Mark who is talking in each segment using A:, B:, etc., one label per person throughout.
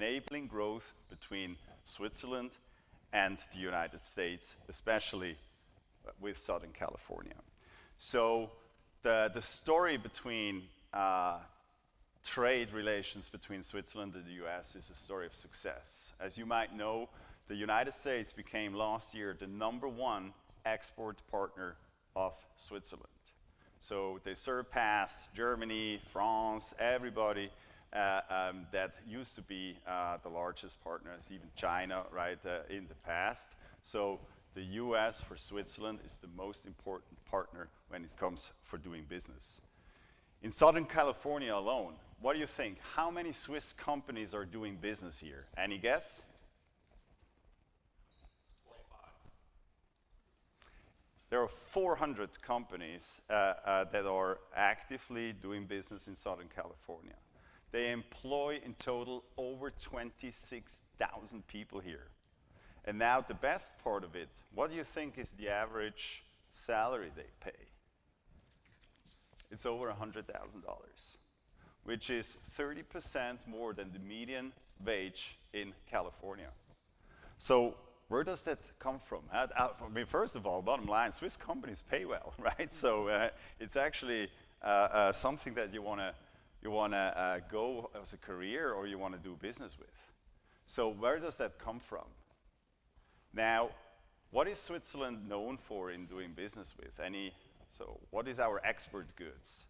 A: enabling growth between Switzerland and the United States, especially with Southern California. So the story between trade relations between Switzerland and the US is a story of success. As you might know, the United States became last year the #1 export partner of Switzerland. So they surpassed Germany, France, everybody that used to be the largest partners, even China, right, in the past. So the US for Switzerland is the most important partner when it comes for doing business. In Southern California alone, what do you think? How many Swiss companies are doing business here? Any guess?
B: 25.
A: There are 400 companies that are actively doing business in Southern California. They employ in total over 26,000 people here. And now the best part of it, what do you think is the average salary they pay? It's over $100,000, which is 30% more than the median wage in California. So where does that come from? I mean, first of all, bottom line, Swiss companies pay well, right? So it's actually something that you want to go as a career or you want to do business with. So where does that come from? Now, what is Switzerland known for in doing business with? So what is our export goods?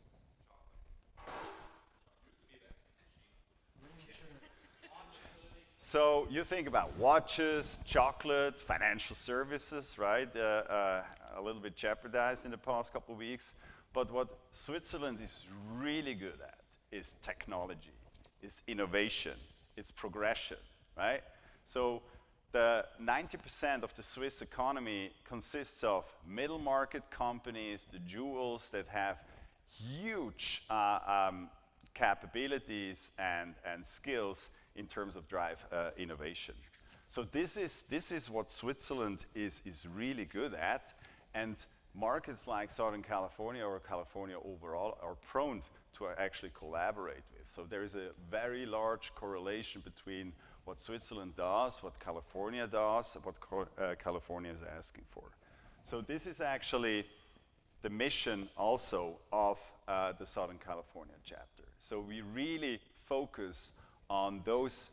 A: So you think about watches, chocolate, financial services, right? A little bit jeopardized in the past couple of weeks. But what Switzerland is really good at is technology, is innovation, it's progression, right? So the 90% of the Swiss economy consists of middle market companies, the jewels that have huge capabilities and skills in terms of drive innovation. So this is what Switzerland is really good at, and markets like Southern California or California overall are prone to actually collaborate with. So there is a very large correlation between what Switzerland does, what California does, what California is asking for. So this is actually the mission also of the Southern California chapter. So we really focus on those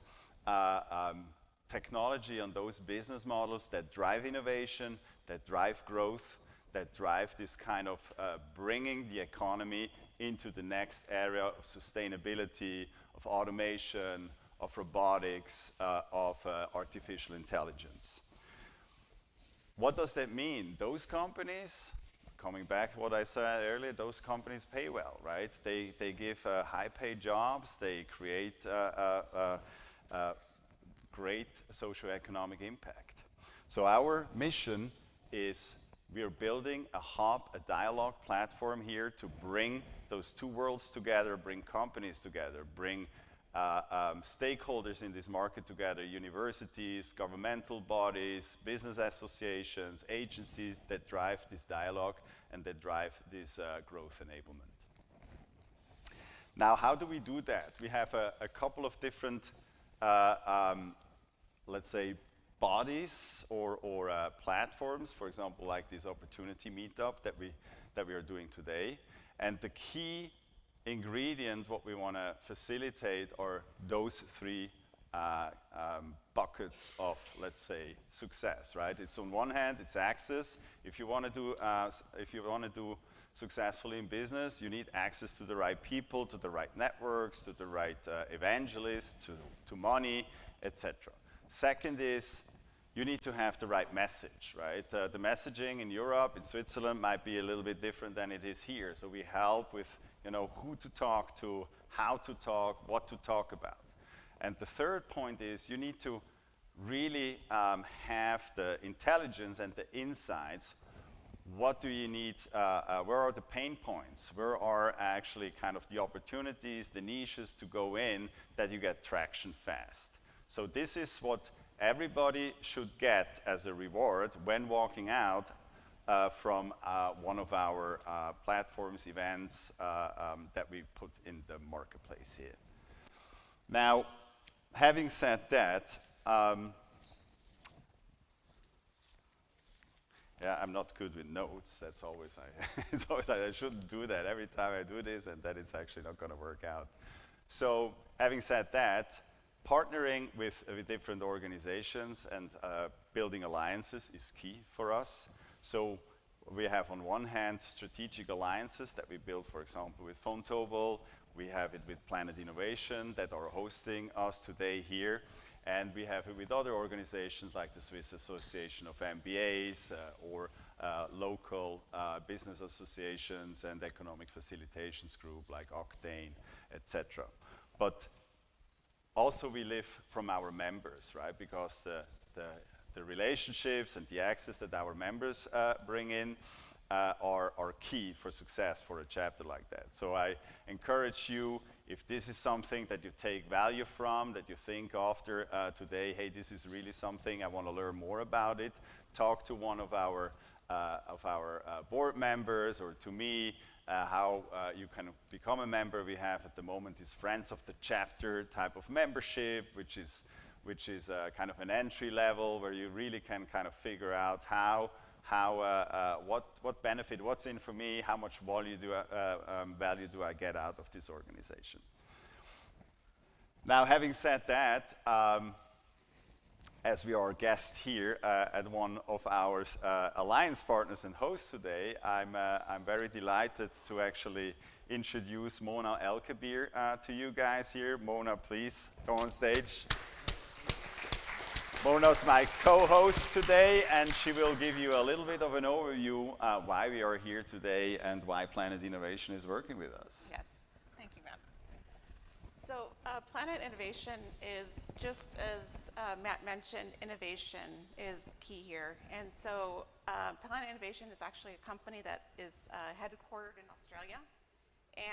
A: technology, on those business models that drive innovation, that drive growth, that drive this kind of bringing the economy into the next area of sustainability, of automation, of robotics, of artificial intelligence. What does that mean? Those companies, coming back to what I said earlier, those companies pay well, right? They give high-paid jobs, they create great socioeconomic impact. So our mission is we are building a hub, a dialogue platform here to bring those two worlds together, bring companies together, bring stakeholders in this market together, universities, governmental bodies, business associations, agencies that drive this dialogue and that drive this growth enablement. Now, how do we do that? We have a couple of different, let's say, bodies or platforms, for example, like this opportunity meetup that we are doing today. And the key ingredient, what we want to facilitate, are those three buckets of, let's say, success, right? It's on one hand, it's access. If you want to do successfully in business, you need access to the right people, to the right networks, to the right evangelists, to money, etc. Second is you need to have the right message, right? The messaging in Europe, in Switzerland, might be a little bit different than it is here. So we help with, who to talk to, how to talk, what to talk about. And the third point is you need to really have the intelligence and the insights. What do you need? Where are the pain points? Where are actually kind of the opportunities, the niches to go in that you get traction fast? So this is what everybody should get as a reward when walking out from one of our platforms, events that we put in the marketplace here. Now, having said that, yeah, I'm not good with notes. That's always it's always I shouldn't do that every time I do this, and then it's actually not going to work out. So, having said that, partnering with different organizations and building alliances is key for us. So, we have on one hand strategic alliances that we build, for example, with Vontobel. We have it with PlanetInnovation that are hosting us today here. And we have it with other organizations like the Swiss Association of MBAs or local business associations and economic facilitations group like Octane, etc. But also we live from our members, right? Because the relationships and the access that our members bring in are key for success for a chapter like that. So I encourage you, if this is something that you take value from, that you think after today, hey, this is really something, I want to learn more about it, talk to one of our board members or to me, how you can become a member. We have at the moment this Friends of the Chapter type of membership, which is kind of an entry level where you really can kind of figure out what benefit, what's in for me, how much value do I get out of this organization. Now, having said that, as we are guests here at one of our alliance partners and hosts today, I'm very delighted to actually introduce Mona El-Kabir to you guys here. Mona, please go on stage. Mona's my co-host today, and she will give you a little bit of an overview why we are here today and why PlanetInnovation is working with us.
B: Yes, thank you, Matt. So PlanetInnovation is, just as Matt mentioned, innovation is key here. And so PlanetInnovation is actually a company that is headquartered in Australia,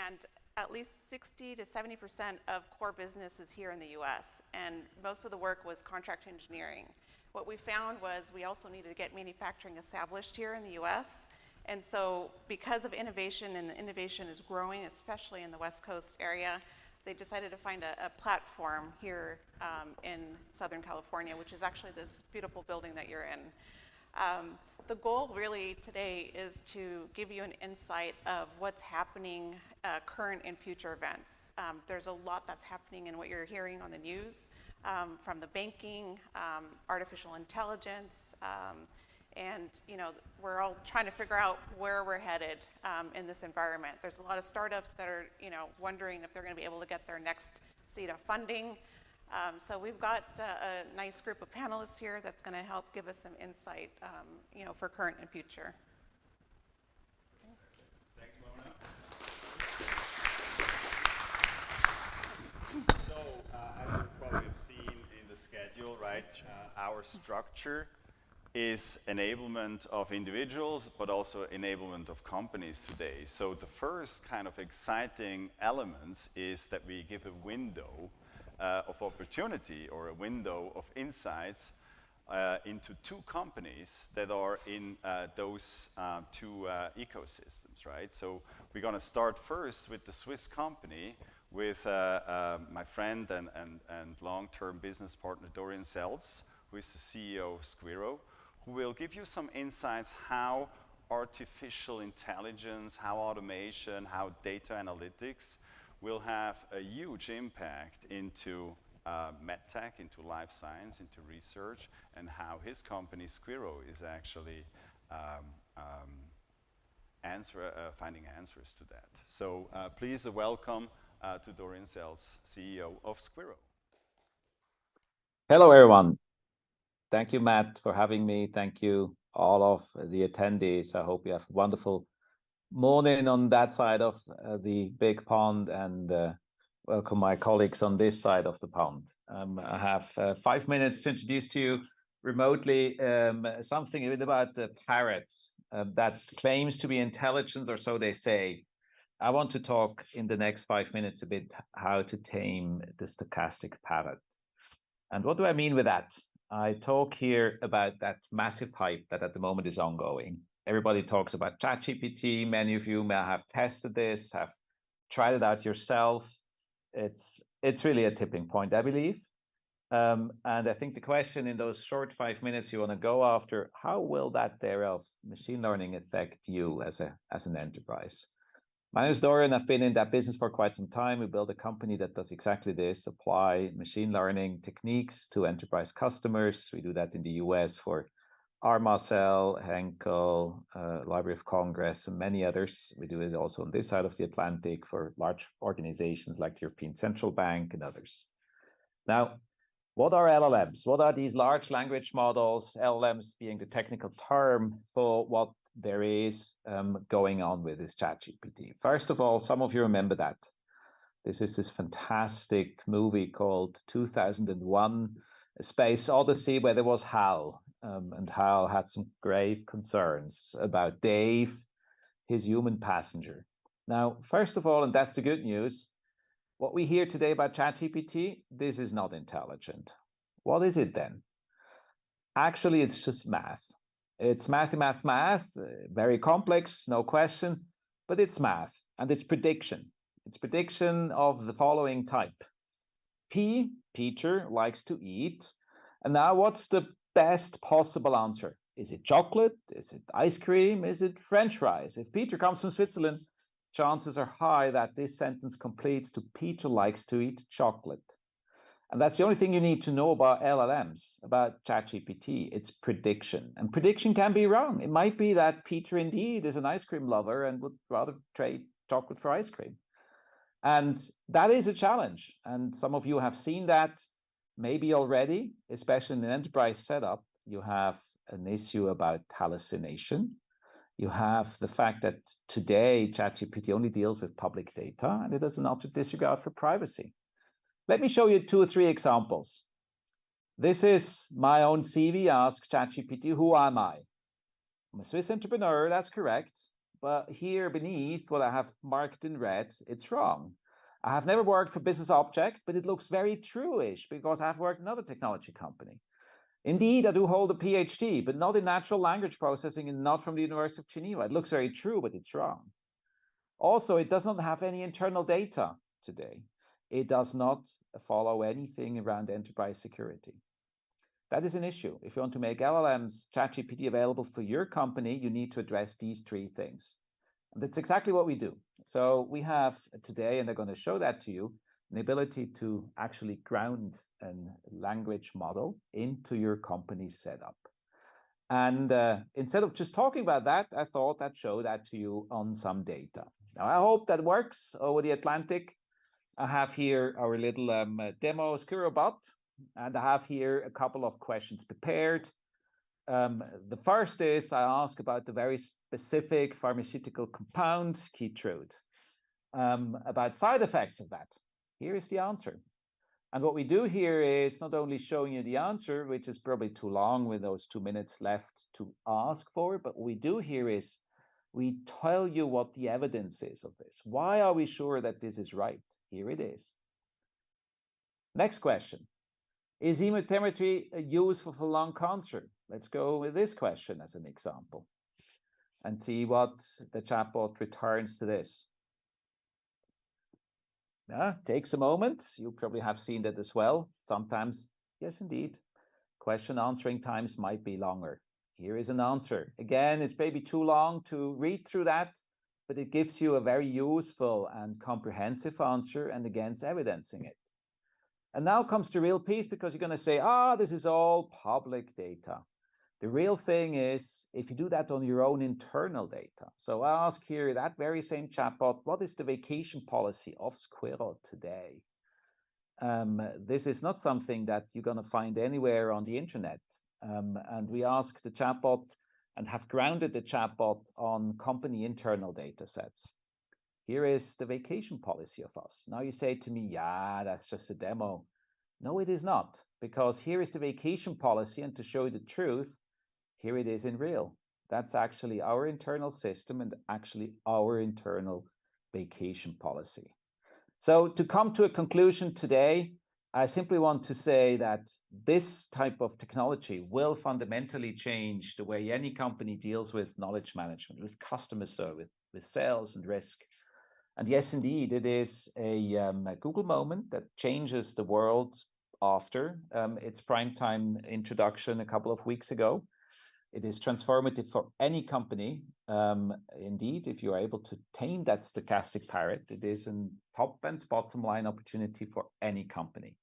B: and at least 60 to 70% of core business is here in the US, and most of the work was contract engineering. What we found was we also needed to get manufacturing established here in the US, and so because of innovation, and the innovation is growing, especially in the West Coast area, they decided to find a platform here in Southern California, which is actually this beautiful building that you're in. The goal really today is to give you an insight of what's happening, current and future events. There's a lot that's happening in what you're hearing on the news, from the banking, artificial intelligence, and we're all trying to figure out where we're headed in this environment. There's a lot of startups that are wondering if they're going to be able to get their next seed of funding. So we've got a nice group of panelists here that's going to help give us some insight, for current and future.
A: Thanks, Mona. So, as you probably have seen in the schedule, right, our structure is enablement of individuals, but also enablement of companies today. So the first kind of exciting elements is that we give a window of opportunity or a window of insights into two companies that are in those two ecosystems, right? So we're going to start first with the Swiss company with my friend and long-term business partner Dorian Seltz, who is the CEO of Squirro, who will give you some insights how artificial intelligence, how automation, how data analytics will have a huge impact into MedTech, into life science, into research, and how his company, Squirro, is actually finding answers to that. So please welcome to Dorian Seltz, CEO of Squirro.
C: Hello, everyone. Thank you, Matt, for having me. Thank you, all of the attendees. I hope you have a wonderful morning on that side of the big pond, and welcome my colleagues on this side of the pond. I have 5 minutes to introduce to you remotely something a bit about the parrot that claims to be intelligence, or so they say. I want to talk in the next 5 minutes a bit how to tame the stochastic parrot. And what do I mean with that? I talk here about that massive hype that at the moment is ongoing. Everybody talks about ChatGPT. Many of you may have tested this, have tried it out yourself. It's really a tipping point, I believe. And I think the question in those short 5 minutes you want to go after, how will that thereof machine learning affect you as an enterprise? My name is Dorian. I've been in that business for quite some time. We built a company that does exactly this, apply machine learning techniques to enterprise customers. We do that in the US for Armacell, Henkel, Library of Congress, and many others. We do it also on this side of the Atlantic for large organizations like the European Central Bank and others. Now, what are LLMs? What are these large language models, LLMs being the technical term for what there is going on with this ChatGPT? First of all, some of you remember that. This is this fantastic movie called 2001, A Space Odyssey, where there was Hal, and Hal had some grave concerns about Dave, his human passenger. Now, first of all, and that's the good news, what we hear today about ChatGPT, this is not intelligent. What is it then? Actually, it's just math. It's math, very complex, no question, but it's math, and it's prediction. It's prediction of the following type. Peter likes to eat. And now what's the best possible answer? Is it chocolate? Is it ice cream? Is it French fries? If Peter comes from Switzerland, chances are high that this sentence completes to Peter likes to eat chocolate. And that's the only thing you need to know about LLMs, about ChatGPT. It's prediction. And prediction can be wrong. It might be that Peter indeed is an ice cream lover and would rather trade chocolate for ice cream. And that is a challenge. And some of you have seen that maybe already, especially in an enterprise setup. You have an issue about hallucination. You have the fact that today ChatGPT only deals with public data and it does an object disregard for privacy. Let me show you 2 or 3 examples. This is my own CV. Ask ChatGPT, who am I? I'm a Swiss entrepreneur, that's correct. But here beneath what I have marked in red, it's wrong. I have never worked for Business Object, but it looks very true-ish because I've worked in another technology company. Indeed, I do hold a PhD, but not in natural language processing and not from the University of Geneva. It looks very true, but it's wrong. Also, it does not have any internal data today. It does not follow anything around enterprise security. That is an issue. If you want to make LLMs, ChatGPT available for your company, you need to address these 3 things. And that's exactly what we do. So we have today, and I'm going to show that to you, an ability to actually ground a language model into your company setup. And instead of just talking about that, I thought I'd show that to you on some data. Now, I hope that works over the Atlantic. I have here our little demo Skirobot, and I have here a couple of questions prepared. The first is I ask about the very specific pharmaceutical compound, Keytrude, about side effects of that. Here is the answer. And what we do here is not only showing you the answer, which is probably too long with those 2 minutes left to ask for, but what we do here is we tell you what the evidence is of this. Why are we sure that this is right? Here it is. Next question. Is immunotherapy useful for lung cancer? Let's go with this question as an example and see what the chatbot returns to this. Takes a moment. You probably have seen that as well. Sometimes, yes, indeed, question answering times might be longer. Here is an answer. Again, it's maybe too long to read through that, but it gives you a very useful and comprehensive answer, and again, it's evidencing it. And now comes the real piece, because you're going to say, this is all public data. The real thing is if you do that on your own internal data. So I ask here that very same chatbot, what is the vacation policy of Squirrel today? This is not something that you're going to find anywhere on the internet. And we ask the chatbot and have grounded the chatbot on company internal data sets. Here is the vacation policy of us. Now you say to me, yeah, that's just a demo. No, it is not, because here is the vacation policy, and to show you the truth, here it is in real. That's actually our internal system and actually our internal vacation policy. So to come to a conclusion today, I simply want to say that this type of technology will fundamentally change the way any company deals with knowledge management, with customer service, with sales and risk. And yes, indeed, it is a Google moment that changes the world after its primetime introduction a couple of weeks ago. It is transformative for any company. Indeed, if you're able to tame that stochastic parrot, it is a top and bottom line opportunity for any company.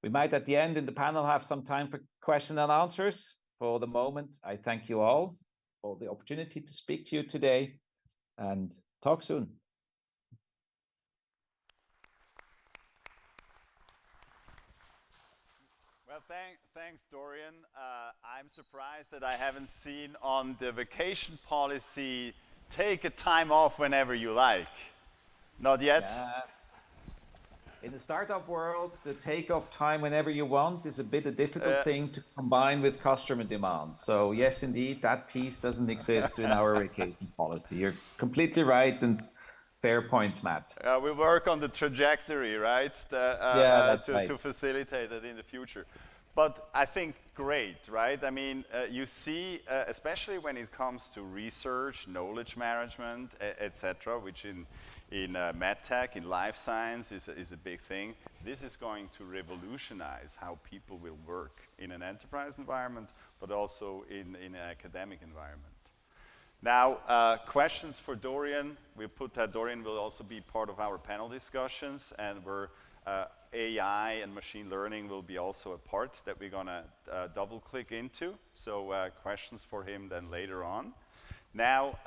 C: We might at the end in the panel have some time for question and answers. For the moment, I thank you all for the opportunity to speak to you today, and talk soon.
A: Well, thanks, Dorian. I'm surprised that I haven't seen on the vacation policy, take a time off whenever you like. Not yet?
C: Yeah. In the startup world, the take-off time whenever you want is a bit a difficult thing to combine with customer demands. So yes, indeed, that piece doesn't exist in our vacation policy. You're completely right, and fair point, Matt.
A: We work on the trajectory, right?
C: That's right.
A: To facilitate it in the future. But I think great, right? I mean, you see, especially when it comes to research, knowledge management, etc., which in MedTech, in life science is a big thing. This is going to revolutionize how people will work in an enterprise environment, but also in an academic environment. Now, questions for Dorian. We'll put that Dorian will also be part of our panel discussions, and where AI and machine learning will be also a part that we're gonna double click into. So questions for him then later on. Now,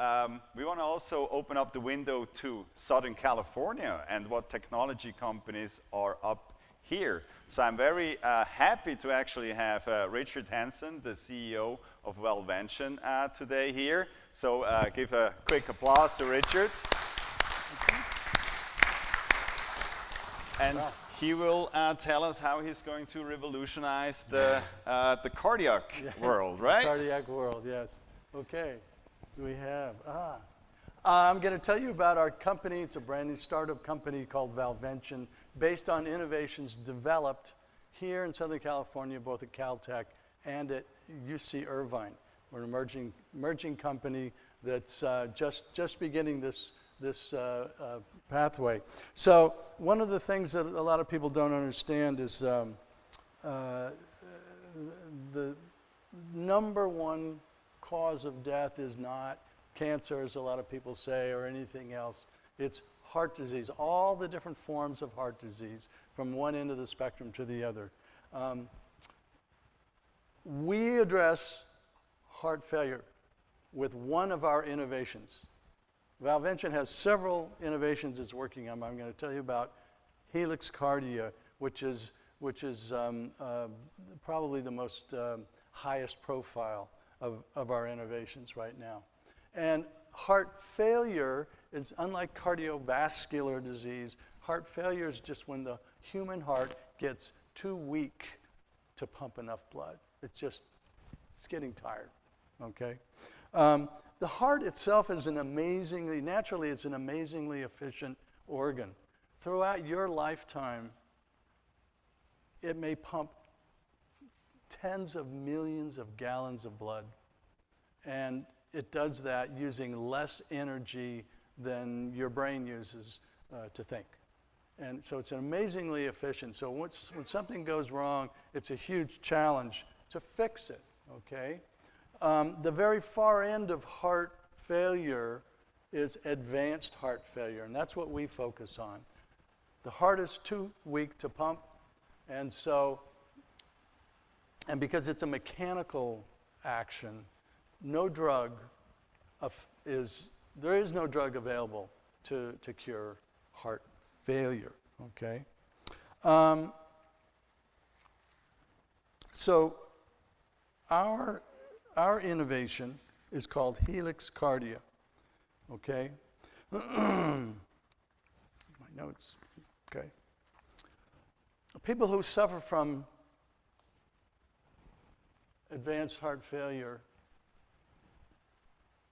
A: we want to also open up the window to Southern California and what technology companies are up here. So I'm very happy to actually have Richard Hansen, the CEO of Valuation, today here. So give a quick applause to Richard. And he will tell us how he's going to revolutionize the cardiac world, right?
D: Cardiac world, yes. Okay, so we have, I'm going to tell you about our company. It's a brand new startup company called Valuation, based on innovations developed here in Southern California, both at Caltech and at UC Irvine. We're an emerging company that's just beginning this pathway. So one of the things that a lot of people don't understand is the number one cause of death is not cancer, as a lot of people say, or anything else. It's heart disease, all the different forms of heart disease, from one end of the spectrum to the other. We address heart failure with one of our innovations. Valuation has several innovations it's working on. I'm going to tell you about Helix Cardia, which is probably the most highest profile of our innovations right now. And heart failure is unlike cardiovascular disease. Heart failure is just when the human heart gets too weak to pump enough blood. It's getting tired, okay? The heart itself is naturally it's an amazingly efficient organ. Throughout your lifetime, it may pump tens of millions of gallons of blood. And it does that using less energy than your brain uses to think. And so it's amazingly efficient. So when something goes wrong, it's a huge challenge to fix it, okay? The very far end of heart failure is advanced heart failure, and that's what we focus on. The heart is too weak to pump, and because it's a mechanical action, there is no drug available to cure heart failure, okay? So our innovation is called Helix Cardia, okay? My notes, okay. People who suffer from advanced heart failure,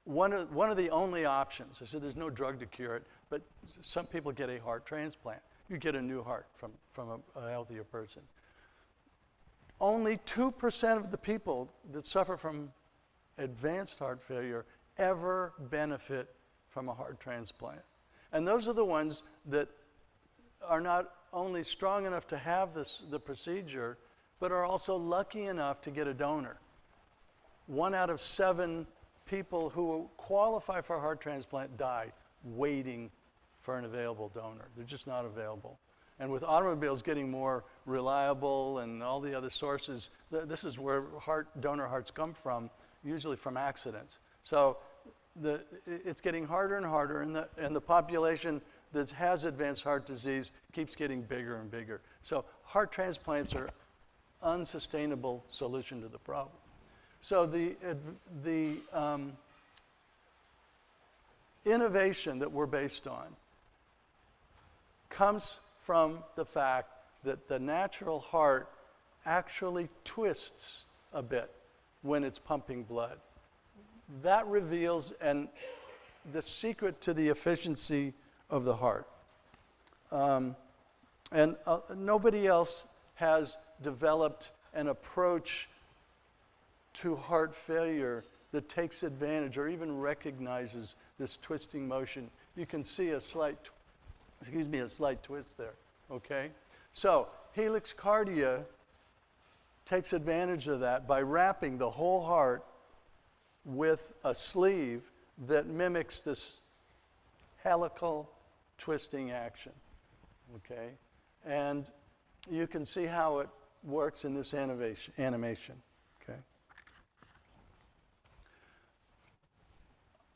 D: one of the only options, I said there's no drug to cure it, but some people get a heart transplant. You get a new heart from a healthier person. Only 2% of the people that suffer from advanced heart failure ever benefit from a heart transplant. And those are the ones that are not only strong enough to have the procedure, but are also lucky enough to get a donor. 1 out of 7 people who qualify for a heart transplant die waiting for an available donor. They're just not available. And with automobiles getting more reliable and all the other sources, this is where donor hearts come from, usually from accidents. So it's getting harder and harder, and the population that has advanced heart disease keeps getting bigger and bigger. So heart transplants are unsustainable solution to the problem. So the innovation that we're based on comes from the fact that the natural heart actually twists a bit when it's pumping blood. That reveals the secret to the efficiency of the heart. Nobody else has developed an approach to heart failure that takes advantage or even recognizes this twisting motion. You can see a slight twist there, okay? So Helix Cardia takes advantage of that by wrapping the whole heart with a sleeve that mimics this helical twisting action, okay? And you can see how it works in this animation, okay?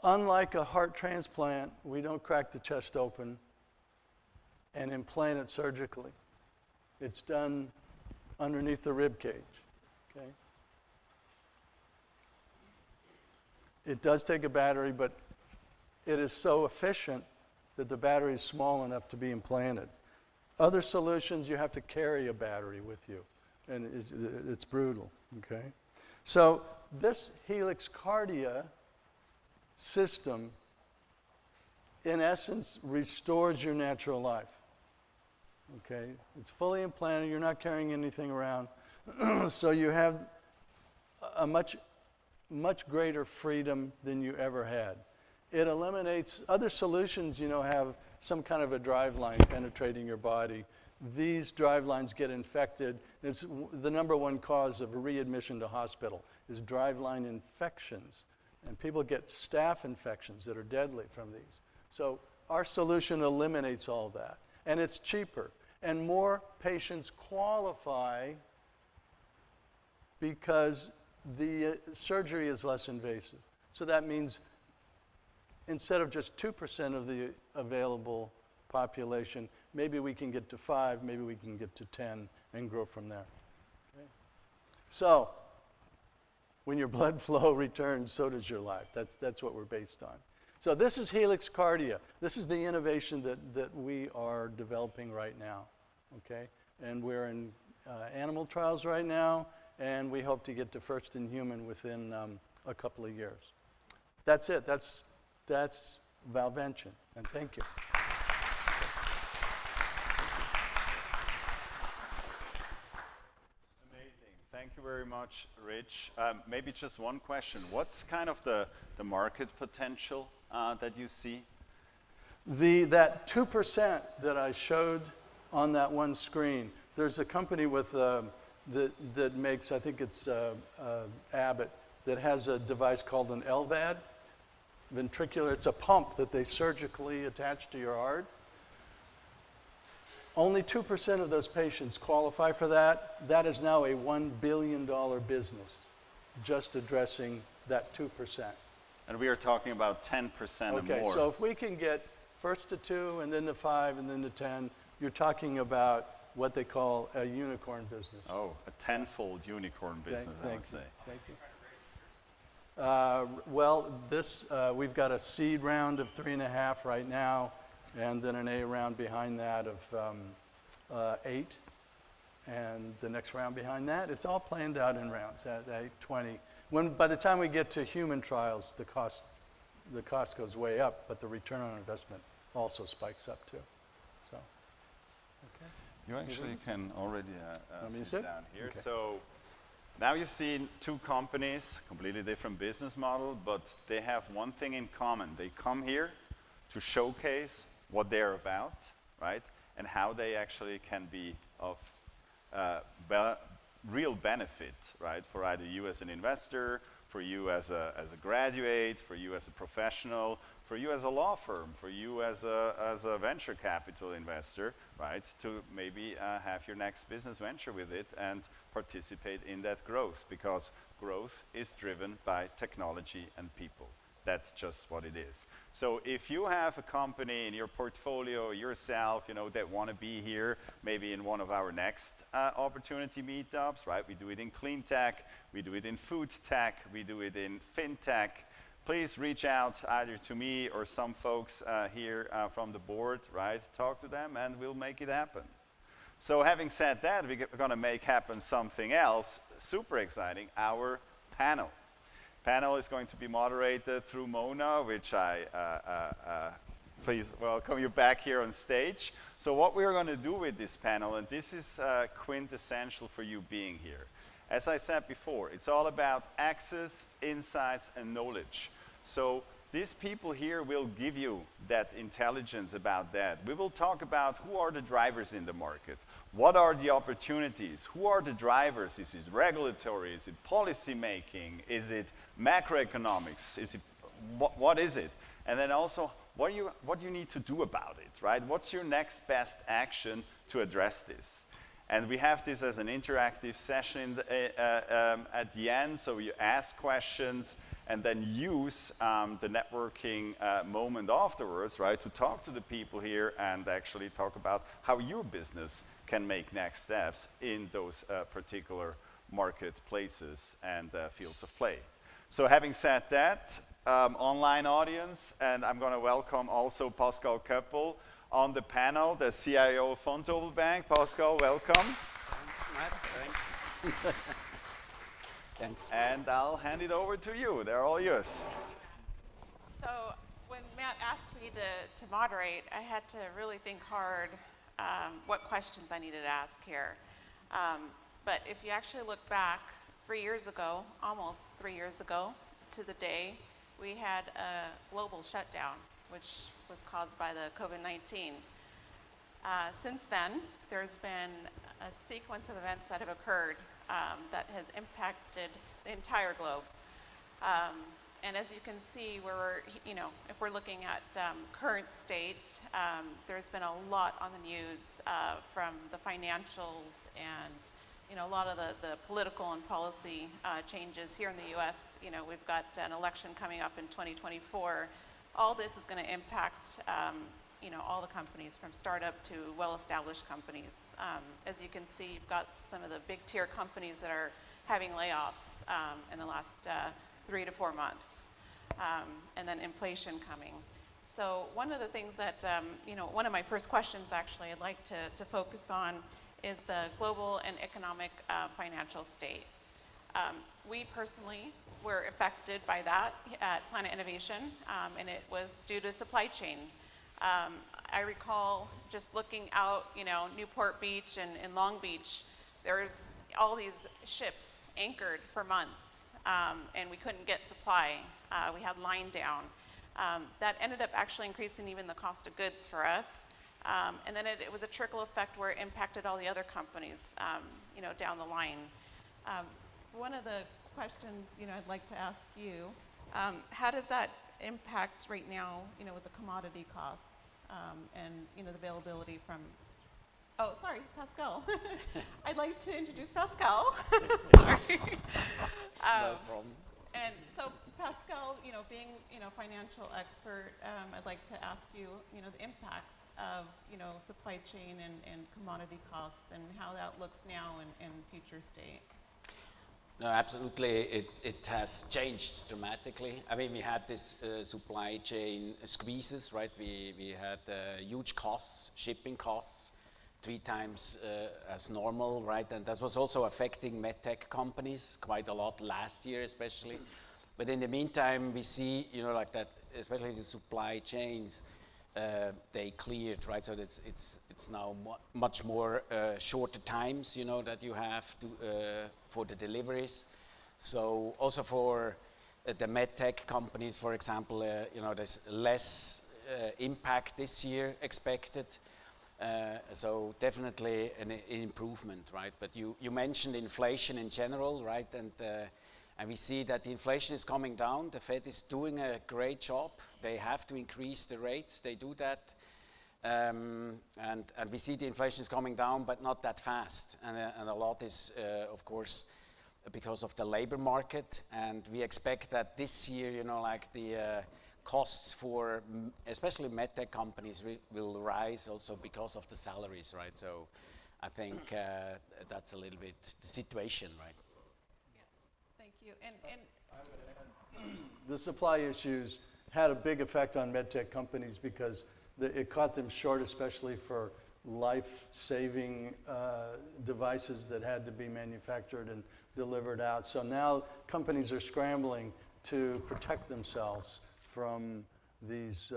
D: Unlike a heart transplant, we don't crack the chest open and implant it surgically. It's done underneath the rib cage, okay? It does take a battery, but it is so efficient that the battery is small enough to be implanted. Other solutions, you have to carry a battery with you, and it's brutal, okay? So this Helix Cardia system, in essence, restores your natural life, okay? It's fully implanted, you're not carrying anything around, so you have a much greater freedom than you ever had. It eliminates, other solutions, have some kind of a drive line penetrating your body. These drive lines get infected. It's the #1 cause of readmission to hospital is drive line infections. And people get staph infections that are deadly from these. So our solution eliminates all that. And it's cheaper. And more patients qualify because the surgery is less invasive. So that means instead of just 2% of the available population, maybe we can get to 5, maybe we can get to 10 and grow from there. Okay. So when your blood flow returns, so does your life. That's what we're based on. So this is Helix Cardia. This is the innovation that we are developing right now, okay? And we're in animal trials right now, and we hope to get to first in human within a couple of years. That's it. That's Valvention, and thank you.
A: Thank you very much, Rich. Maybe just one question. What's kind of the market potential that you see?
D: That 2% that I showed on that one screen, there's a company that makes, I think it's Abbott, that has a device called an LVAD, ventricular. It's a pump that they surgically attach to your heart. Only 2% of those patients qualify for that. That is now a $1 billion business, just addressing that 2%.
A: And we are talking about 10% or more.
D: Okay, so if we can get first to 2, and then to 5, and then to 10, you're talking about what they call a unicorn business.
A: Oh, a tenfold unicorn business, I would say.
D: Thank you. We've got a seed round of 3.5 right now, and then an A round behind that of 8, and the next round behind that. It's all planned out in rounds at 20. By the time we get to human trials, the cost goes way up, but the return on investment also spikes up too. So, okay.
A: You actually can already sit down here.
D: Okay.
A: So now you've seen 2 companies, completely different business model, but they have one thing in common. They come here to showcase what they're about, right? and how they actually can be of real benefit, right, for either you as an investor, for you as a graduate, for you as a professional, for you as a law firm, for you as a venture capital investor, right, to maybe have your next business venture with it and participate in that growth, because growth is driven by technology and people. That's just what it is. So if you have a company in your portfolio yourself, you know, that want to be here, maybe in one of our next opportunity meetups, right? We do it in clean tech, we do it in food tech, we do it in fintech. Please reach out either to me or some folks here from the board, right? Talk to them and we'll make it happen. So having said that, we're going to make happen something else super exciting, our panel. Panel is going to be moderated through Mona, which I please welcome you back here on stage. So what we're going to do with this panel, and this is quintessential for you being here. As I said before, it's all about access, insights, and knowledge. So these people here will give you that intelligence about that. We will talk about who are the drivers in the market. What are the opportunities? Who are the drivers? Is it regulatory? Is it policy making? Is it macroeconomics? Is it, what is it? And then also, what do you need to do about it, right? What's your next best action to address this? And we have this as an interactive session at the end, so you ask questions and then use the networking moment afterwards, right, to talk to the people here and actually talk about how your business can make next steps in those particular marketplaces and fields of play. So having said that, online audience, and I'm going to welcome also Pascal Köppel on the panel, the CIO of Vontobel Bank. Pascal, welcome.
E: Thanks, Matt. Thanks. Thanks.
A: And I'll hand it over to you. They're all yours.
B: So when Matt asked me to moderate, I had to really think hard what questions I needed to ask here. But if you actually look back 3 years ago, almost 3 years ago to the day, we had a global shutdown, which was caused by the COVID-19. Since then, there's been a sequence of events that have occurred that has impacted the entire globe. And as you can see, if we're looking at current state, there's been a lot on the news from the financials and a lot of the political and policy changes here in the US. We've got an election coming up in 2024. All this is going to impact all the companies from startup to well-established companies. As you can see, you've got some of the big tier companies that are having layoffs in the last 3 to 4 months, and then inflation coming. So one of the things that, one of my first questions actually I'd like to focus on is the global and economic financial state. We personally were affected by that at PlanetInnovation, and it was due to supply chain. I recall just looking out, Newport Beach and Long Beach, there's all these ships anchored for months, and we couldn't get supply. We had line down. That ended up actually increasing even the cost of goods for us. And then it was a trickle effect where it impacted all the other companies, down the line. One of the questions, I'd like to ask you, how does that impact right now, with the commodity costs and, the availability from, oh, sorry, Pascal. I'd like to introduce Pascal. Sorry.
E: No problem.
B: And so Pascal, being, financial expert, I'd like to ask you, the impacts of, supply chain and commodity costs and how that looks now in future state.
E: No, absolutely. It has changed dramatically. I mean, we had this supply chain squeezes, right? We had huge costs, shipping costs, 3 times as normal, right? And that was also affecting medtech companies quite a lot last year, especially. But in the meantime, we see, like that, especially the supply chains, they cleared, right? So it's now much more shorter times, that you have to for the deliveries. So also for the medtech companies, for example, there's less impact this year expected. So definitely an improvement, right? But you mentioned inflation in general, right? And we see that the inflation is coming down. The Fed is doing a great job. They have to increase the rates. They do that. And we see the inflation is coming down, but not that fast. And a lot is, of course, because of the labor market. And we expect that this year, you know, like the costs for especially medtech companies will rise also because of the salaries, right? So I think that's a little bit the situation, right?
B: Yes, thank you. And
D: The supply issues had a big effect on medtech companies because it caught them short, especially for life-saving devices that had to be manufactured and delivered out. So now companies are scrambling to protect themselves from these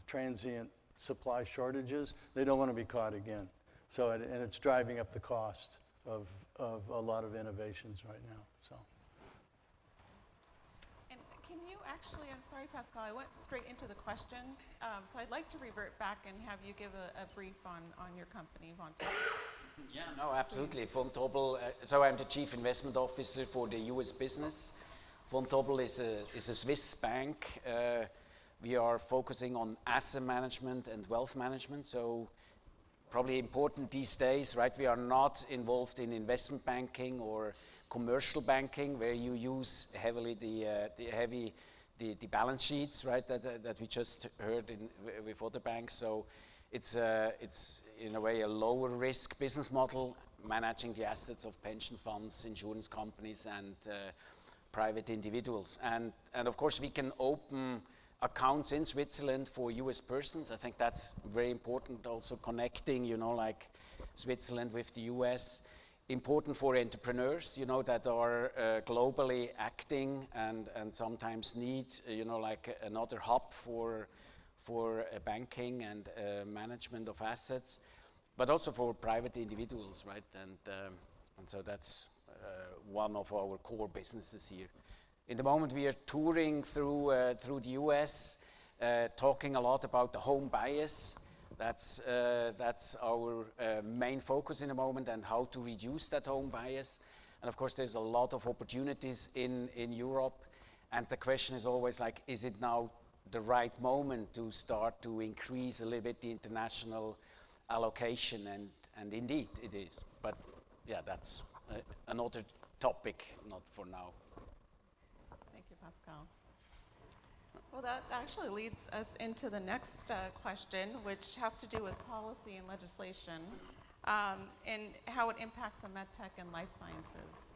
D: transient supply shortages. They don't want to be caught again. So, and it's driving up the cost of a lot of innovations right now, so.
B: And can you actually, I'm sorry, Pascal, I went straight into the questions. So I'd like to revert back and have you give a brief on your company, Vontobel.
E: Yeah, no, absolutely. Vontobel, so I'm the Chief Investment Officer for the US business. Vontobel is a Swiss bank. We are focusing on asset management and wealth management. So probably important these days, right? We are not involved in investment banking or commercial banking, where you use heavily the balance sheets, right? That we just heard with other banks. So it's in a way a lower risk business model, managing the assets of pension funds, insurance companies, and private individuals. And of course we can open accounts in Switzerland for US persons. I think that's very important, also connecting, you know, like Switzerland with the US. Important for entrepreneurs, you know, that are globally acting and sometimes need, you know, like another hub for banking and management of assets, but also for private individuals, right? And so that's one of our core businesses here. In the moment we are touring through the US, talking a lot about the home bias. That's our main focus in the moment, and how to reduce that home bias. And of course there's a lot of opportunities in Europe, and the question is always like, is it now the right moment to start to increase a little bit the international allocation? And indeed it is, but yeah, that's another topic, not for now.
B: Thank you, Pascal. Well, that actually leads us into the next question, which has to do with policy and legislation, and how it impacts the medtech and life sciences.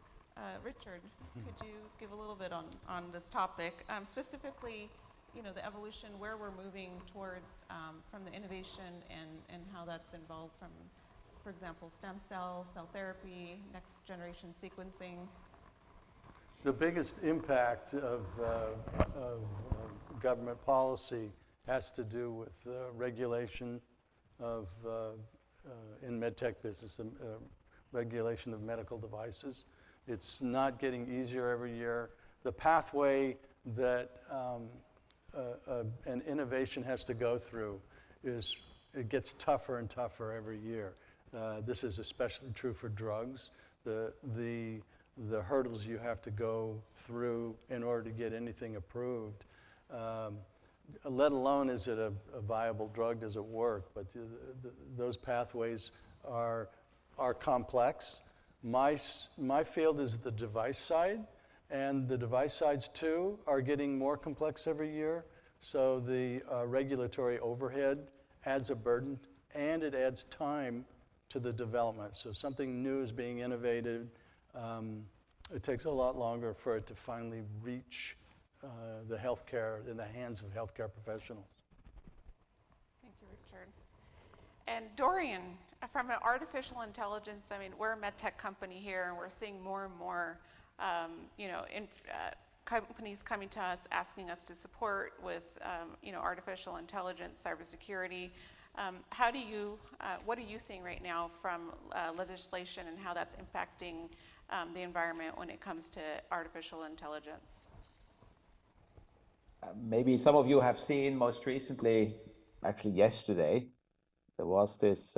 B: Richard, could you give a little bit on this topic, specifically, you know, the evolution, where we're moving towards from the innovation and how that's involved from, for example, stem cell therapy, next generation sequencing?
D: The biggest impact of government policy has to do with regulation of, in medtech business, the regulation of medical devices. It's not getting easier every year. The pathway that an innovation has to go through it gets tougher and tougher every year. This is especially true for drugs. The hurdles you have to go through in order to get anything approved, let alone is it a viable drug, does it work, but those pathways are complex. My field is the device side, and the device sides too are getting more complex every year. So the regulatory overhead adds a burden, and it adds time to the development. So something new is being innovated. It takes a lot longer for it to finally reach the healthcare, in the hands of healthcare professionals.
B: Thank you, Richard. And Dorian, from an artificial intelligence, I mean, we're a medtech company here, and we're seeing more and more, you know, companies coming to us asking us to support with, you know, artificial intelligence, cybersecurity. How do you, what are you seeing right now from legislation, and how that's impacting the environment when it comes to artificial intelligence?
C: Maybe some of you have seen most recently, actually yesterday, there was this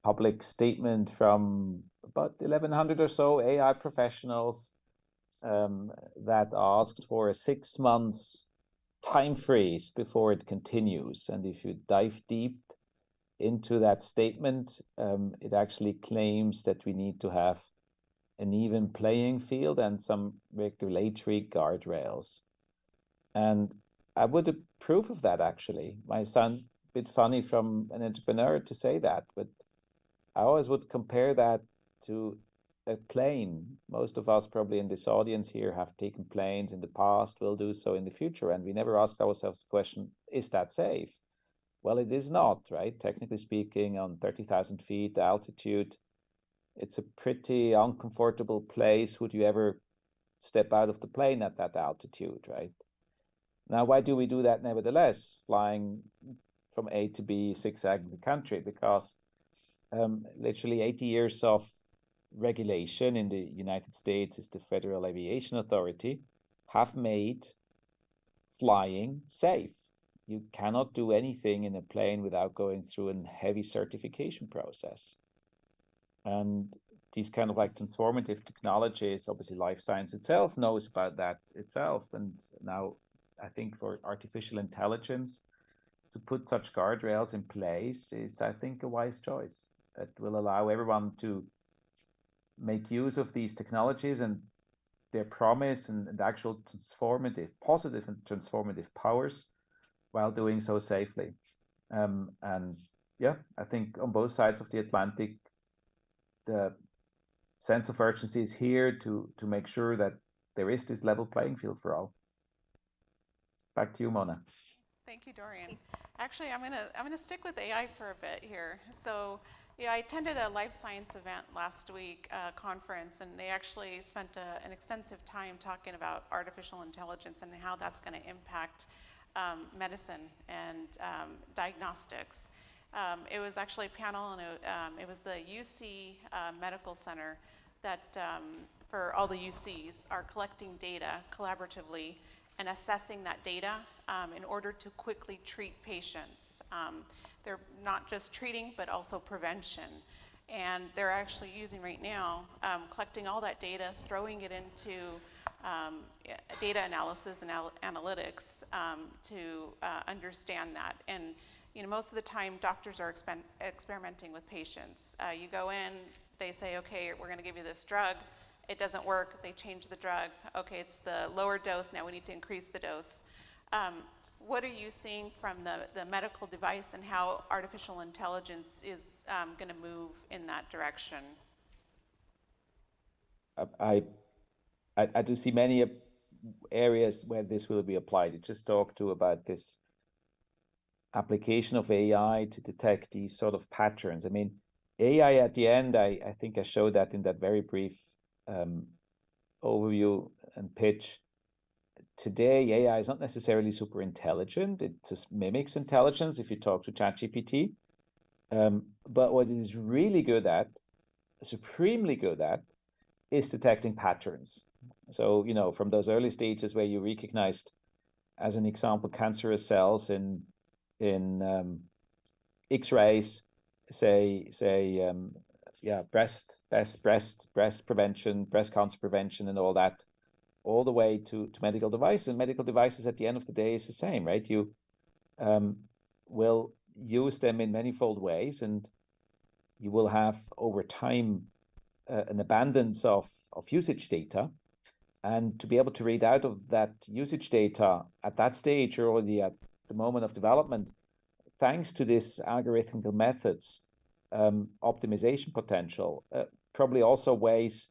C: public statement from about 1,100 or so AI professionals that asked for a 6 months time freeze before it continues. And if you dive deep into that statement, it actually claims that we need to have an even playing field and some regulatory guardrails. And I would approve of that, actually. Might sound a bit funny from an entrepreneur to say that, but I always would compare that to a plane. Most of us probably in this audience here have taken planes in the past, will do so in the future, and we never asked ourselves the question, is that safe? Well, it is not, right? Technically speaking, on 30,000 feet altitude, it's a pretty uncomfortable place. Would you ever step out of the plane at that altitude, right? Now, why do we do that nevertheless, flying from A to B, zigzagging the country? Because literally 80 years of regulation in the United States, is the Federal Aviation Authority, have made flying safe. You cannot do anything in a plane without going through a heavy certification process. And these kind of like transformative technologies, obviously life science itself knows about that itself. And now I think for artificial intelligence, to put such guardrails in place is, I think, a wise choice. It will allow everyone to make use of these technologies and their promise and actual transformative, positive and transformative powers while doing so safely. And yeah, I think on both sides of the Atlantic, the sense of urgency is here to make sure that there is this level playing field for all. Back to you, Mona.
B: Thank you, Dorian. Actually, I'm gonna stick with AI for a bit here. So, yeah, I attended a life science event last week, conference, and they actually spent an extensive time talking about artificial intelligence and how that's going to impact medicine and diagnostics. It was actually a panel, and it was the UC Medical Center that, for all the UCs, are collecting data collaboratively and assessing that data in order to quickly treat patients. They're not just treating, but also prevention. And they're actually using right now, collecting all that data, throwing it into data analysis and analytics to understand that. And most of the time, doctors are experimenting with patients. You go in, they say, okay, we're going to give you this drug. It doesn't work. They change the drug. Okay, it's the lower dose. Now we need to increase the dose. What are you seeing from the medical device and how artificial intelligence is going to move in that direction?
C: I do see many areas where this will be applied. You just talked about this application of AI to detect these sort of patterns. I mean, AI at the end, I think I showed that in that very brief overview and pitch. Today, AI is not necessarily super intelligent. It just mimics intelligence if you talk to ChatGPT. But what it is really good at, supremely good at, is detecting patterns. So, from those early stages where you recognized, as an example, cancerous cells in X-rays, breast prevention, breast cancer prevention, and all that, all the way to medical devices. And medical devices at the end of the day is the same, right? You will use them in manifold ways, and you will have over time an abundance of usage data. And to be able to read out of that usage data at that stage, or already at the moment of development, thanks to this algorithmical methods, optimization potential, probably also ways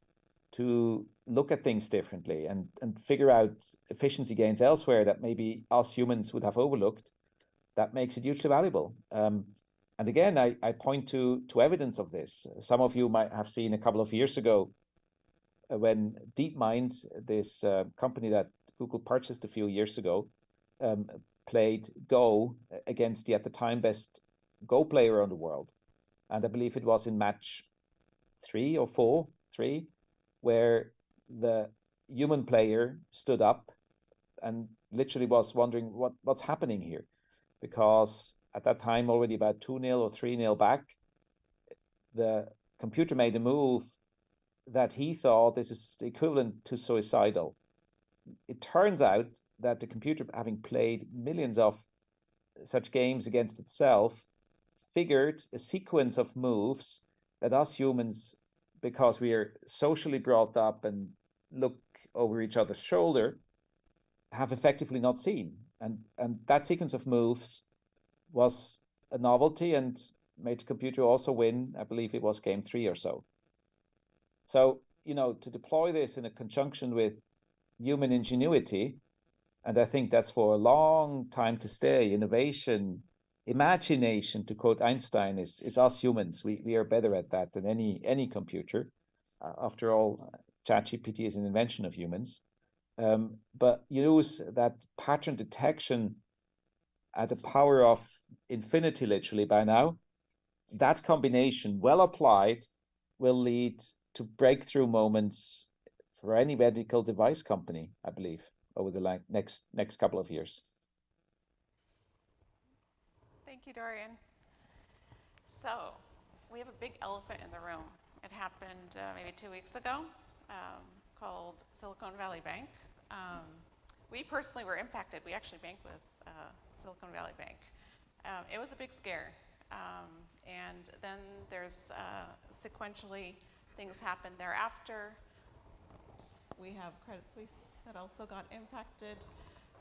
C: to look at things differently and figure out efficiency gains elsewhere that maybe us humans would have overlooked. That makes it hugely valuable. And again, I point to evidence of this. Some of you might have seen a couple of years ago when DeepMind, this company that Google purchased a few years ago, played Go against the, at the time, best Go player in the world. And I believe it was in match 3 or 4, where the human player stood up and literally was wondering what's happening here, because at that time already about 2-0 or 3-0 back, the computer made a move that he thought this is equivalent to suicidal. It turns out that the computer, having played millions of such games against itself, figured a sequence of moves that us humans, because we are socially brought up and look over each other's shoulder, have effectively not seen. And that sequence of moves was a novelty and made the computer also win. I believe it was game 3 or so. So, to deploy this in a conjunction with human ingenuity, and I think that's for a long time to stay, innovation, imagination, to quote Einstein, is us humans. We are better at that than any computer. After all, ChatGPT is an invention of humans. But use that pattern detection at a power of infinity, literally, by now. That combination, well applied, will lead to breakthrough moments for any medical device company, I believe, over the next couple of years.
B: Thank you, Dorian. So we have a big elephant in the room. It happened maybe 2 weeks ago, called Silicon Valley Bank. We personally were impacted. We actually bank with Silicon Valley Bank. It was a big scare. And then there's sequentially things happened thereafter. We have Credit Suisse that also got impacted.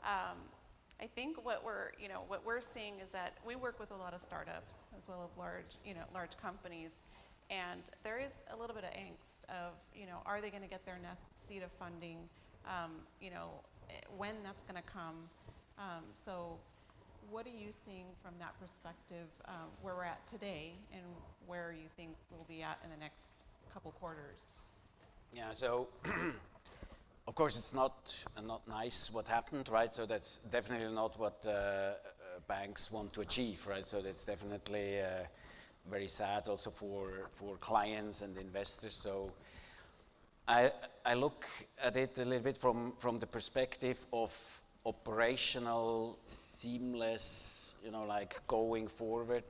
B: I think what we're seeing is that we work with a lot of startups as well as large companies, and there is a little bit of angst of, are they going to get their next seed of funding? When that's going to come. So what are you seeing from that perspective, where we're at today and where you think we'll be at in the next couple quarters?
E: Yeah, so of course it's not nice what happened, right? So that's definitely not what banks want to achieve, right? So that's definitely very sad also for clients and investors. So I look at it a little bit from the perspective of operational, seamless, like going forward.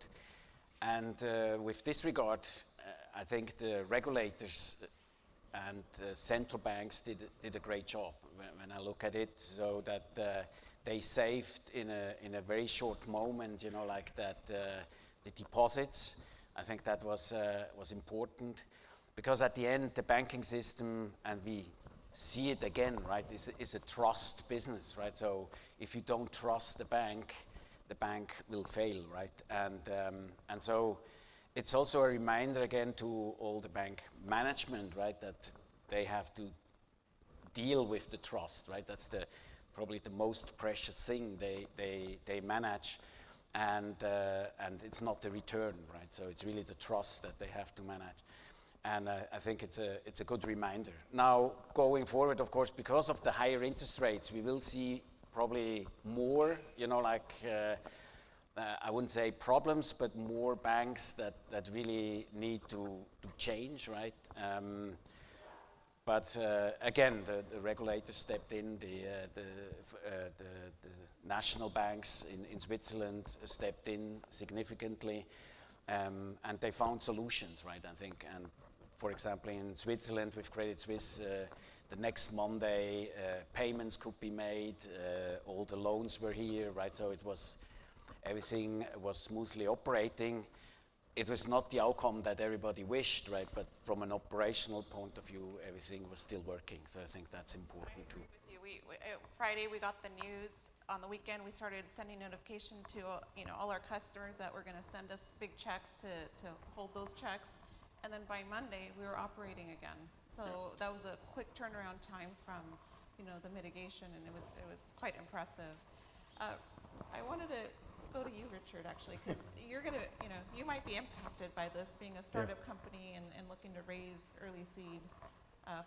E: And with this regard, I think the regulators and central banks did a great job when I look at it, so that they saved in a very short moment, like that the deposits. I think that was important, because at the end the banking system, and we see it again, right, is a trust business, right? So if you don't trust the bank will fail, right? And so it's also a reminder again to all the bank management, right, that they have to deal with the trust, right? That's probably the most precious thing they manage, and it's not the return, right? So it's really the trust that they have to manage. And I think it's a good reminder. Now, going forward, of course, because of the higher interest rates, we will see probably more, I wouldn't say problems, but more banks that really need to change, right? But again, the regulators stepped in, the national banks in Switzerland stepped in significantly, and they found solutions, right? I think, and for example, in Switzerland with Credit Suisse, the next Monday payments could be made, all the loans were here, right? So everything was smoothly operating. It was not the outcome that everybody wished, right? But from an operational point of view, everything was still working. So I think that's important too.
B: I agree with you. Friday we got the news. On the weekend we started sending notification to all our customers that were going to send us big checks to hold those checks. And then by Monday we were operating again. So that was a quick turnaround time from the mitigation, and it was quite impressive. I wanted to go to you, Richard, actually, because you're gonna, you might be impacted by this, being a startup company and looking to raise early seed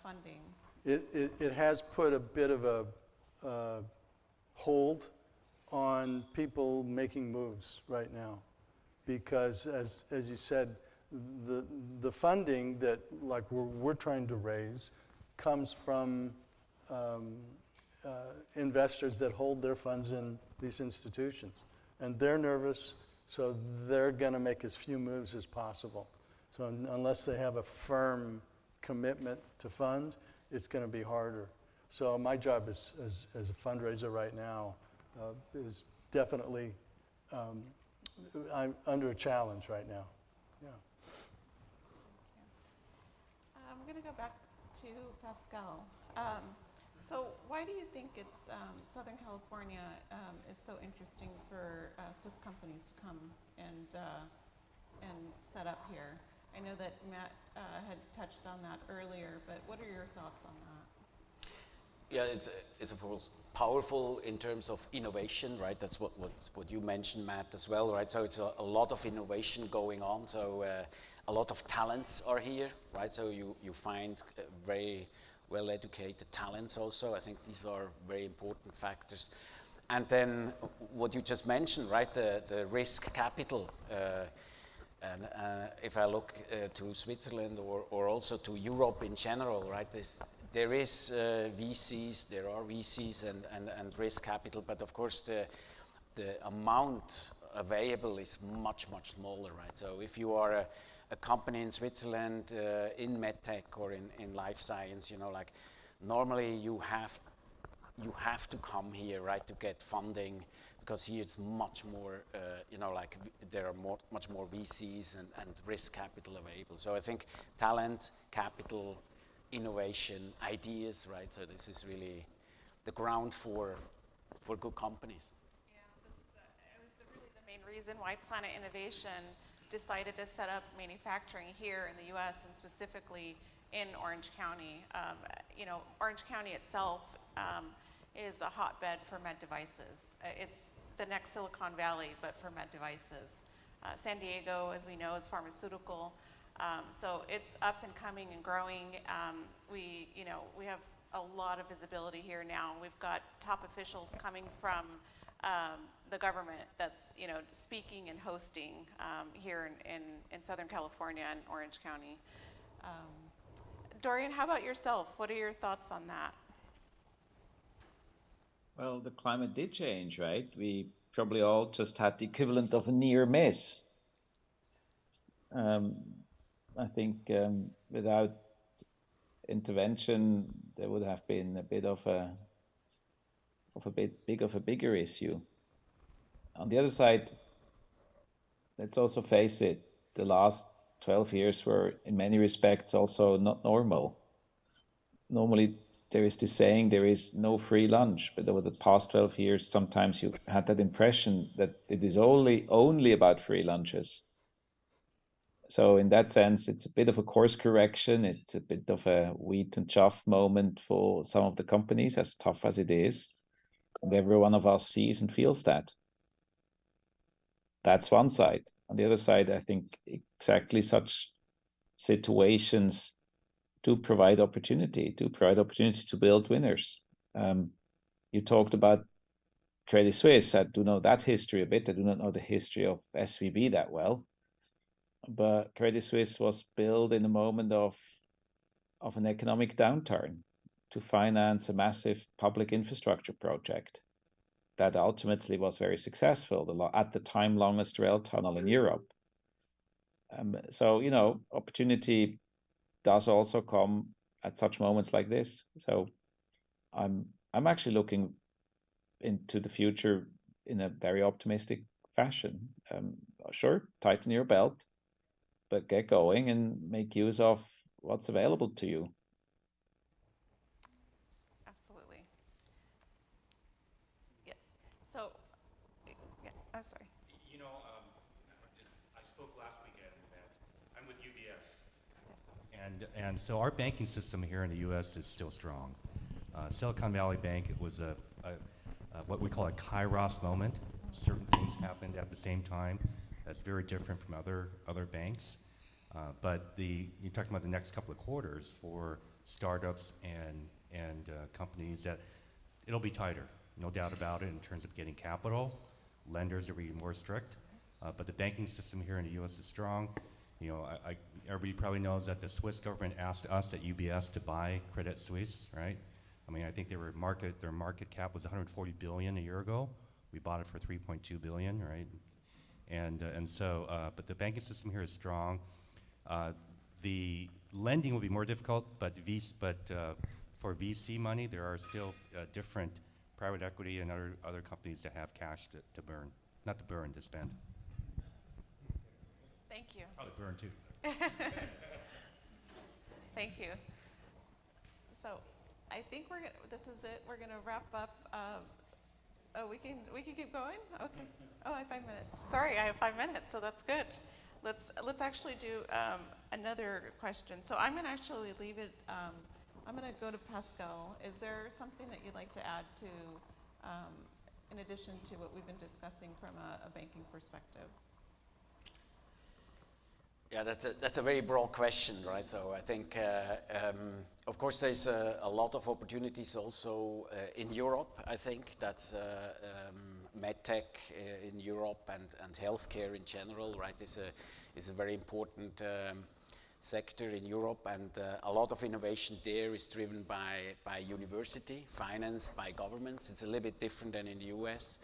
B: funding.
D: It has put a bit of a hold on people making moves right now, because as you said, the funding that we're trying to raise comes from investors that hold their funds in these institutions. And they're nervous, So they're going to make as few moves as possible. So unless they have a firm commitment to fund, it's going to be harder. So my job as a fundraiser right now is definitely I'm under a challenge right now. Yeah.
B: I'm going to go back to Pascal. So why do you think it's Southern California is so interesting for Swiss companies to come and set up here? I know that Matt had touched on that earlier, but what are your thoughts on that?
E: Yeah, it's of course powerful in terms of innovation, right? That's what you mentioned, Matt, as well, right? So it's a lot of innovation going on. So a lot of talents are here, right? So you find very well-educated talents also. I think these are very important factors. And then what you just mentioned, right? The risk capital. And if I look to Switzerland or also to Europe in general, right? There is VCs, there are VCs and risk capital, but of course the amount available is much smaller, right? So if you are a company in Switzerland in MedTech or in life science, like normally you have to come here, right, to get funding, because here it's much more, like there are much more VCs and risk capital available. So I think talent, capital, innovation, ideas, right? So this is really the ground for good companies.
B: Yeah, it was really the main reason why PlanetInnovation decided to set up manufacturing here in the U.S. and specifically in Orange County. Orange County itself is a hotbed for med devices. It's the next Silicon Valley, but for med devices. San Diego, as we know, is pharmaceutical. So it's up and coming and growing. We have a lot of visibility here now. We've got top officials coming from the government that's speaking and hosting here in Southern California and Orange County. Dorian, how about yourself? What are your thoughts on that?
C: Well, the climate did change, right? We probably all just had the equivalent of a near miss. I think without intervention, there would have been a bit of a bigger issue. On the other side, let's also face it, the last 12 years were in many respects also not normal. Normally, there is this saying, there is no free lunch, but over the past 12 years, sometimes you had that impression that it is only about free lunches. So in that sense, it's a bit of a course correction. It's a bit of a wheat and chaff moment for some of the companies, as tough as it is. And every one of us sees and feels that. That's one side. On the other side, I think exactly such situations do provide opportunity to build winners. You talked about Credit Suisse. I do know that history a bit. I do not know the history of SVB that well. But Credit Suisse was built in a moment of an economic downturn to finance a massive public infrastructure project that ultimately was very successful, at the time longest rail tunnel in Europe. So, opportunity does also come at such moments like this. So I'm actually looking into the future in a very optimistic fashion. Sure, tighten your belt, but get going and make use of what's available to you.
B: Absolutely. Yes. So, yeah, I'm sorry.
F: I spoke last weekend that I'm with UBS. And so our banking system here in the U.S. is still strong. Silicon Valley Bank, it was what we call a Kairos moment. Certain things happened at the same time. That's very different from other banks. But you're talking about the next couple of quarters for startups and companies that it'll be tighter, no doubt about it, in terms of getting capital. Lenders are being more strict, but the banking system here in the U.S. is strong. Everybody probably knows that the Swiss government asked us at UBS to buy Credit Suisse, right? I mean, I think their market cap was 140 billion a year ago. We bought it for 3.2 billion, right? And so, but the banking system here is strong. The lending will be more difficult, but for VC money, there are still different private equity and other companies that have cash to burn, not to burn, to spend.
B: Thank you.
F: Probably burn too.
B: Thank you. So I think this is it. We're gonna wrap up. Oh, we can keep going? Okay. Oh, I have 5 minutes. Sorry, I have 5 minutes, so that's good. Let's actually do another question. So I'm gonna actually leave it, I'm gonna go to Pascal. Is there something that you'd like to add to, in addition to what we've been discussing from a banking perspective?
E: Yeah, that's a very broad question, right? So I think, of course, there's a lot of opportunities also in Europe. I think that's MedTech in Europe and healthcare in general, right? Is a very important sector in Europe, and a lot of innovation there is driven by university, financed by governments. It's a little bit different than in the US.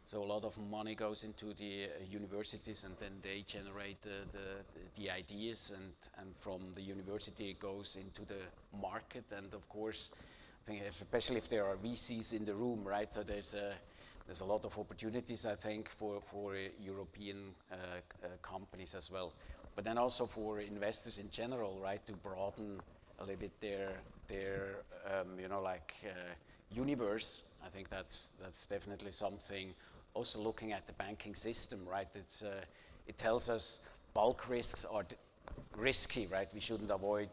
E: So a lot of money goes into the universities, and then they generate the ideas, and from the university it goes into the market. And of course, I think especially if there are VCs in the room, right? So there's a lot of opportunities, I think, for European companies as well. But then also for investors in general, right, to broaden a little bit their universe. I think that's definitely something. Also looking at the banking system, right? It tells us bulk risks are risky, right? We should avoid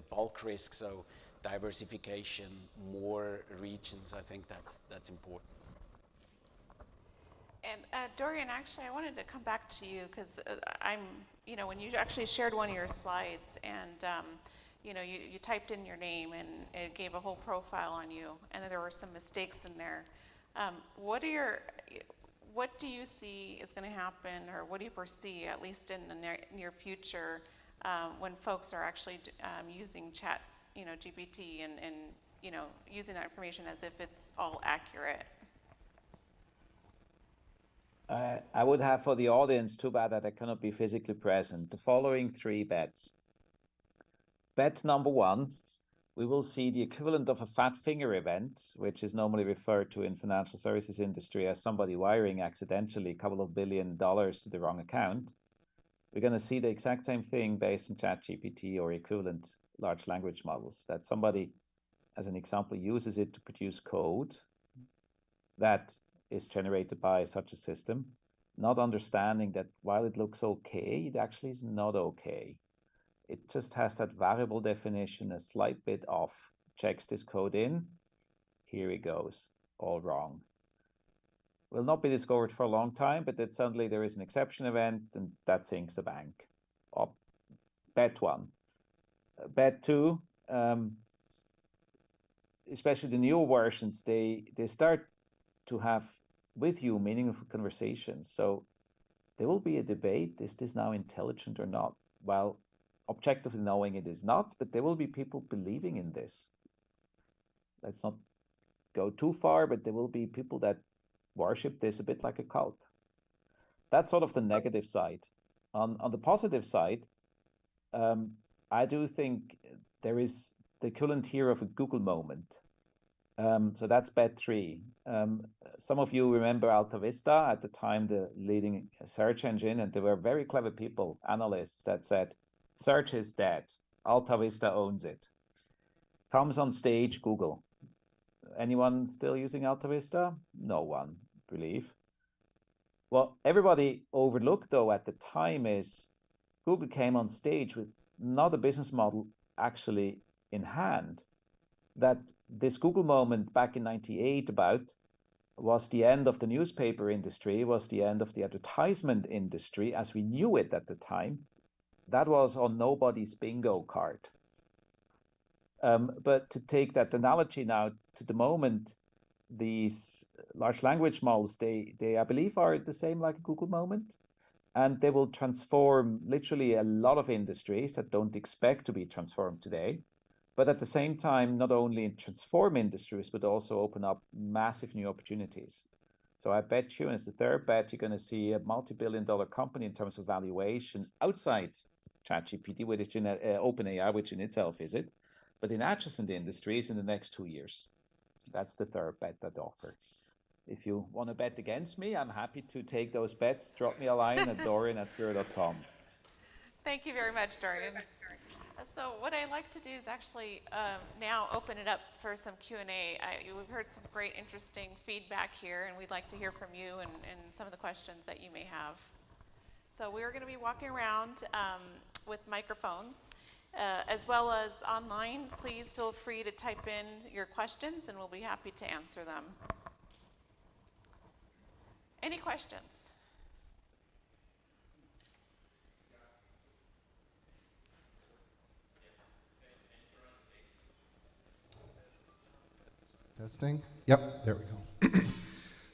E: bulk risks. So diversification, more regions. I think that's important.
B: And Dorian, actually, I wanted to come back to you because when you actually shared one of your slides, and you typed in your name and it gave a whole profile on you, and then there were some mistakes in there. What do you see is going to happen, or what do you foresee, at least in the near future, when folks are actually using chat, GPT and using that information as if it's all accurate?
C: I would have for the audience, too bad that I cannot be physically present, the following 3 bets. Bet number 1, we will see the equivalent of a fat finger event, which is normally referred to in financial services industry as somebody wiring accidentally a couple of $1 billion to the wrong account. We're going to see the exact same thing based on ChatGPT or equivalent large language models, that somebody, as an example, uses it to produce code that is generated by such a system, not understanding that while it looks okay, it actually is not okay. It just has that variable definition a slight bit off, checks this code in, here it goes, all wrong. Will not be discovered for a long time, but then suddenly there is an exception event, and that sinks the bank. Bet 1. Bet 2, especially the newer versions, they start to have with you meaningful conversations. So there will be a debate, is this now intelligent or not? Well, objectively knowing it is not, but there will be people believing in this. Let's not go too far, but there will be people that worship this a bit like a cult. That's sort of the negative side. On the positive side, I do think there is the equivalent here of a Google moment. So that's bet 3. Some of you remember Alta Vista, at the time the leading search engine, and there were very clever people, analysts, that said, search is dead, Alta Vista owns it. Comes on stage Google. Anyone still using Alta Vista? No one, I believe. What everybody overlooked, though, at the time is Google came on stage with not a business model actually in hand. That this Google moment back in '98 about was the end of the newspaper industry, was the end of the advertisement industry as we knew it at the time. That was on nobody's bingo card. But to take that analogy now to the moment, these large language models, they I believe are the same like a Google moment, and they will transform literally a lot of industries that don't expect to be transformed today. But at the same time, not only transform industries, but also open up massive new opportunities. So I bet you, and it's the third bet, you're going to see a multi-billion-dollar company in terms of valuation outside ChatGPT, which in OpenAI, which in itself is it, but in adjacent industries in the next 2 years. That's the third bet I'd offer. If you want to bet against me, I'm happy to take those bets. Drop me a line at dorian@spirit.com.
B: Thank you very much, Dorian. So what I'd like to do is actually now open it up for some Q&A. We've heard some great, interesting feedback here, and we'd like to hear from you and some of the questions that you may have. So we're going to be walking around with microphones, as well as online. Please feel free to type in your questions, and we'll be happy to answer them. Any questions?
G: Testing? Yep, there we go.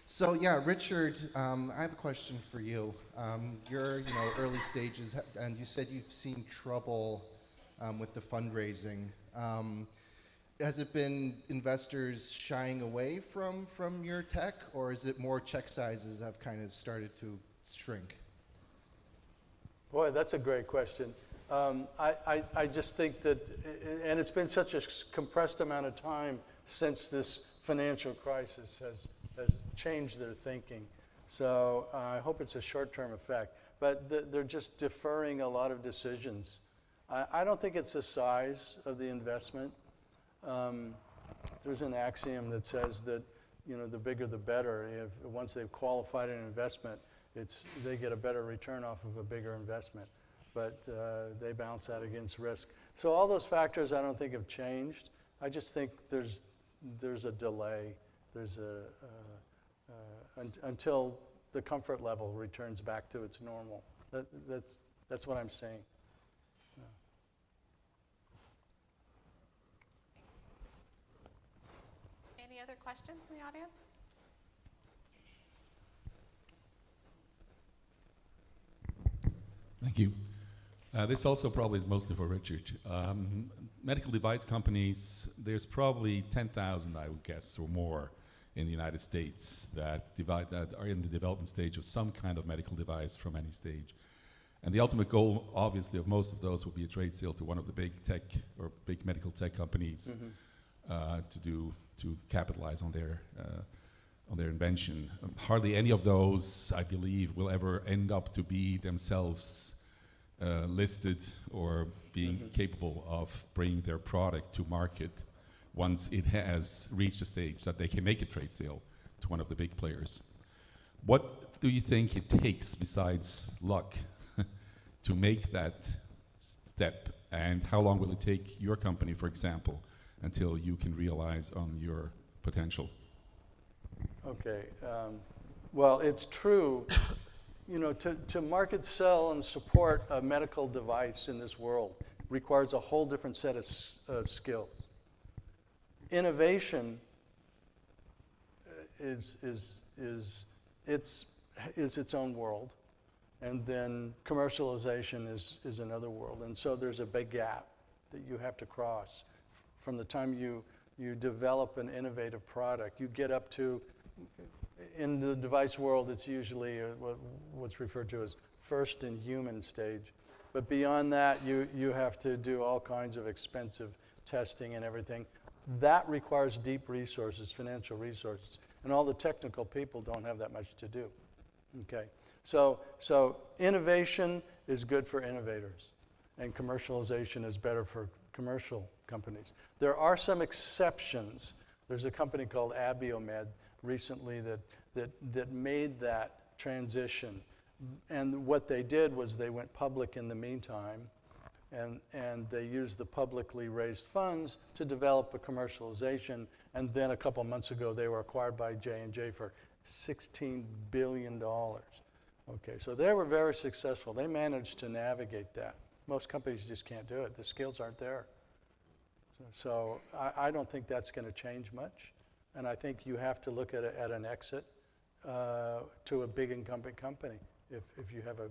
G: So yeah, Richard, I have a question for you. You're, early stages, and you said you've seen trouble with the fundraising. Has it been investors shying away from your tech, or is it more check sizes have kind of started to shrink?
D: Boy, that's a great question. I just think that, and it's been such a compressed amount of time since this financial crisis has changed their thinking. So I hope it's a short-term effect. But they're just deferring a lot of decisions. I don't think it's the size of the investment. There's an axiom that says that, the bigger the better. Once they've qualified an investment, they get a better return off of a bigger investment. But they balance that against risk. So all those factors I don't think have changed. I just think there's a delay. There's until the comfort level returns back to its normal. That's what I'm saying.
B: Any other questions in the audience?
H: Thank you. This also probably is mostly for Richard. Medical device companies, there's probably 10,000, I would guess, or more in the United States that are in the development stage of some kind of medical device from any stage. And the ultimate goal, obviously, of most of those would be a trade sale to one of the big tech or big medical tech companies to capitalize on their invention. Hardly any of those, I believe, will ever end up to be themselves listed or being capable of bringing their product to market once it has reached a stage that they can make a trade sale to one of the big players. What do you think it takes besides luck to make that step, and how long will it take your company, for example, until you can realize on your potential?
D: Okay, well, it's true. To market, sell, and support a medical device in this world requires a whole different set of skills. Innovation is its own world, and then commercialization is another world. And so there's a big gap that you have to cross from the time you develop an innovative product. You get up to, in the device world, it's usually what's referred to as first in human stage. But beyond that, you have to do all kinds of expensive testing and everything. That requires deep resources, financial resources. And all the technical people don't have that much to do. Okay, so innovation is good for innovators, and commercialization is better for commercial companies. There are some exceptions. There's a company called Abiomed recently that made that transition. And what they did was they went public in the meantime, and they used the publicly raised funds to develop a commercialization. And then a couple months ago, they were acquired by J&J for $16 billion. Okay, so they were very successful. They managed to navigate that. Most companies just can't do it. The skills aren't there. So I don't think that's going to change much. And I think you have to look at an exit to a big incumbent company if you have a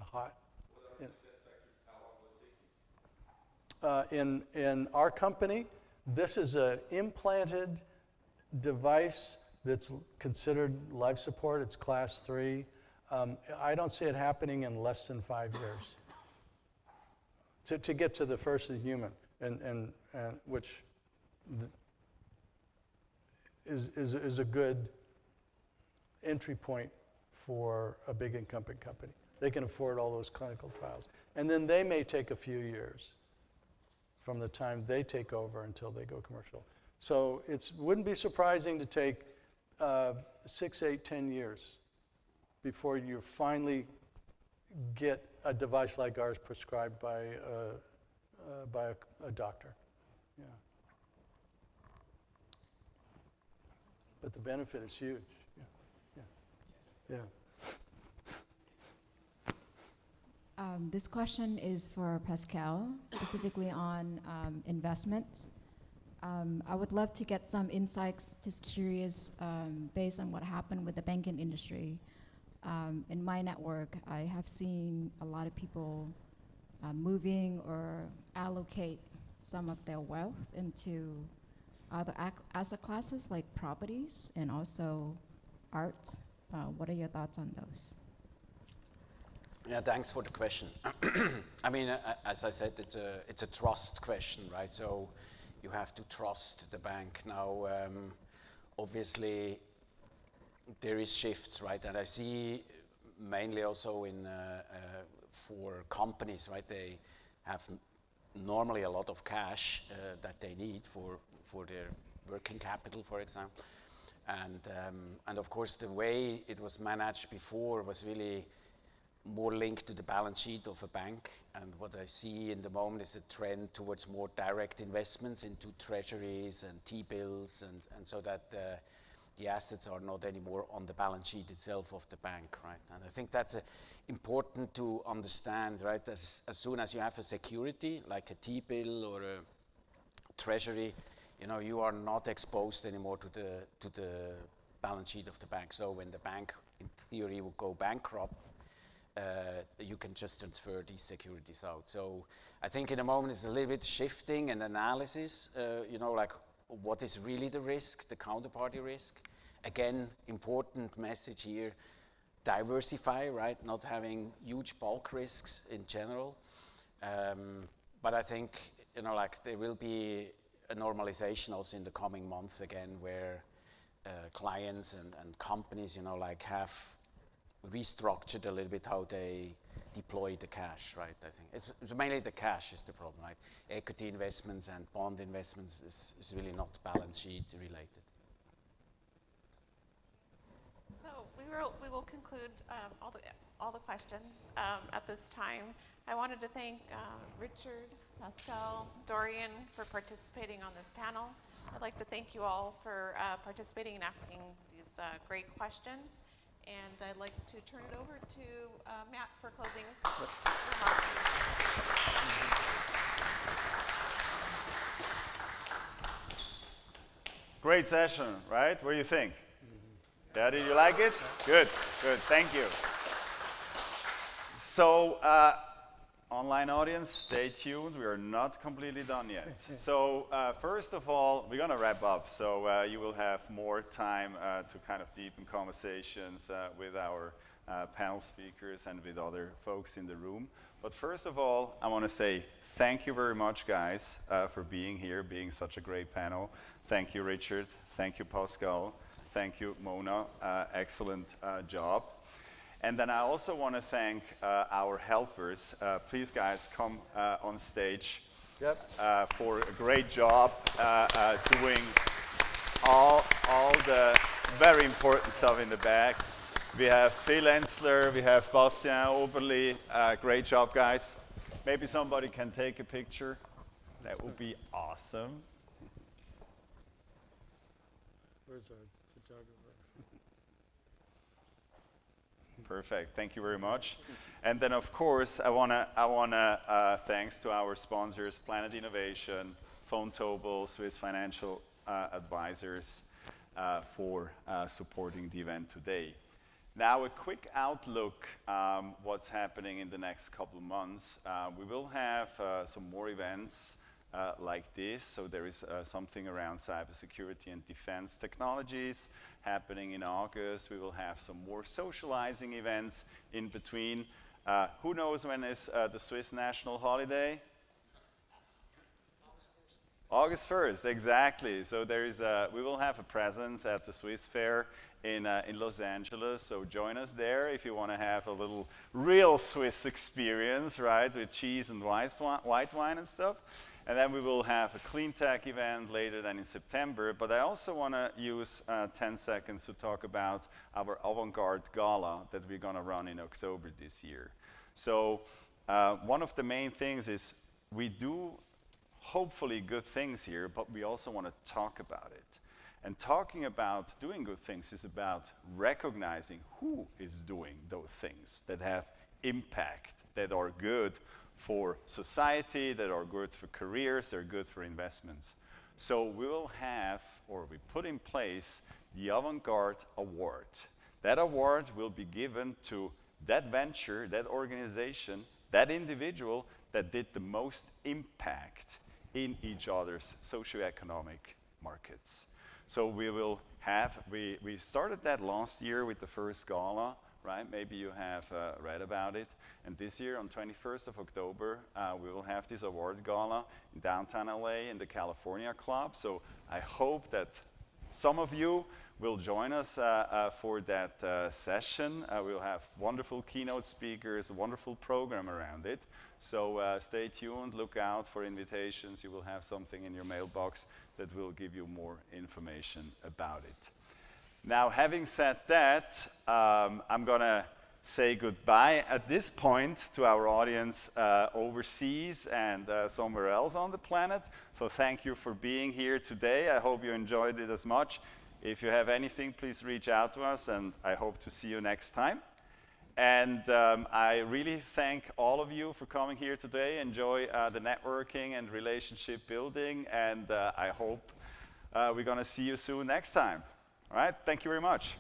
D: hot. What are success factors? How long will it take you? In our company, this is an implanted device that's considered life support. It's class 3. I don't see it happening in less than 5 years to get to the first in human, and which is a good entry point for a big incumbent company. They can afford all those clinical trials. And then they may take a few years from the time they take over until they go commercial. So it wouldn't be surprising to take 6, 8, 10 years before you finally get a device like ours prescribed by a doctor. Yeah. But the benefit is huge. Yeah.
I: This question is for Pascal, specifically on investments. I would love to get some insights, just curious, based on what happened with the banking industry. In my network, I have seen a lot of people moving or allocate some of their wealth into other asset classes like properties and also arts. What are your thoughts on those?
E: Yeah, thanks for the question. I mean, as I said, it's a trust question, right? So you have to trust the bank. Now, obviously, there is shifts, right? And I see mainly also in for companies, right? They have normally a lot of cash that they need for their working capital, for example. And of course, the way it was managed before was really more linked to the balance sheet of a bank. And what I see in the moment is a trend towards more direct investments into treasuries and T-bills, and so that the assets are not anymore on the balance sheet itself of the bank, right? And I think that's important to understand, right? As soon as you have a security, like a T-bill or a treasury, you know, you are not exposed anymore to the balance sheet of the bank. So when the bank, in theory, will go bankrupt, you can just transfer these securities out. So I think in a moment it's a little bit shifting and analysis, you know, like what is really the risk, the counterparty risk. Again, important message here, diversify, right? Not having huge bulk risks in general. But I think, you know, like there will be a normalization also in the coming months again, where clients and companies, you know, like have restructured a little bit how they deploy the cash, right? I think it's mainly the cash is the problem, right? Equity investments and bond investments is really not balance sheet related.
B: So we will conclude all the questions at this time. I wanted to thank Richard, Pascal, Dorian for participating on this panel. I'd like to thank you all for participating and asking these great questions. And I'd like to turn it over to Matt for closing remarks.
A: Great session, right? What do you think? Yeah, did you like it? Good, good, thank you. So, online audience, stay tuned. We are not completely done yet. So first of all, we're going to wrap up. So you will have more time to kind of deepen conversations with our panel speakers and with other folks in the room. But first of all, I want to say thank you very much, guys, for being here, being such a great panel. Thank you, Richard. Thank you, Pascal. Thank you, Mona. Excellent job. And then I also want to thank our helpers. Please, guys, come on stage.
D: Yep.
A: For a great job doing all the very important stuff in the back. We have Phil Ensler, we have Bastian Oberli. Great job, guys. Maybe somebody can take a picture. That would be awesome.
D: Where's our photographer?
A: Perfect. Thank you very much. And then, of course, I wanna thanks to our sponsors, PlanetInnovation, Vontobel, Swiss Financial Advisors, for supporting the event today. Now, a quick outlook what's happening in the next couple of months. We will have some more events like this. So there is something around cybersecurity and defense technologies happening in August. We will have some more socializing events in between. Who knows when is the Swiss national holiday? August 1st, exactly. So there is we will have a presence at the Swiss Fair in Los Angeles. So join us there if you want to have a little real Swiss experience, right, with cheese and white wine and stuff. And then we will have a clean tech event later than in September. But I also want to use 10 seconds to talk about our avant-garde gala that we're going to run in October this year. So one of the main things is we do hopefully good things here, but we also want to talk about it. And talking about doing good things is about recognizing who is doing those things that have impact, that are good for society, that are good for careers, they're good for investments. So we will have, or we put in place, the Avant-Garde Award. That award will be given to that venture, that organization, that individual that did the most impact in each other's socioeconomic markets. So we will have, we started that last year with the first gala, right? Maybe you have read about it. And this year, on 21st of October, we will have this award gala in downtown LA in the California Club. So I hope that some of you will join us for that session. We'll have wonderful keynote speakers, a wonderful program around it. So stay tuned, look out for invitations. You will have something in your mailbox that will give you more information about it. Now, having said that, I'm going to say goodbye at this point to our audience overseas and somewhere else on the planet. So thank you for being here today. I hope you enjoyed it as much. If you have anything, please reach out to us, and I hope to see you next time. And I really thank all of you for coming here today. Enjoy the networking and relationship building, and I hope we're going to see you soon next time. All right, thank you very much.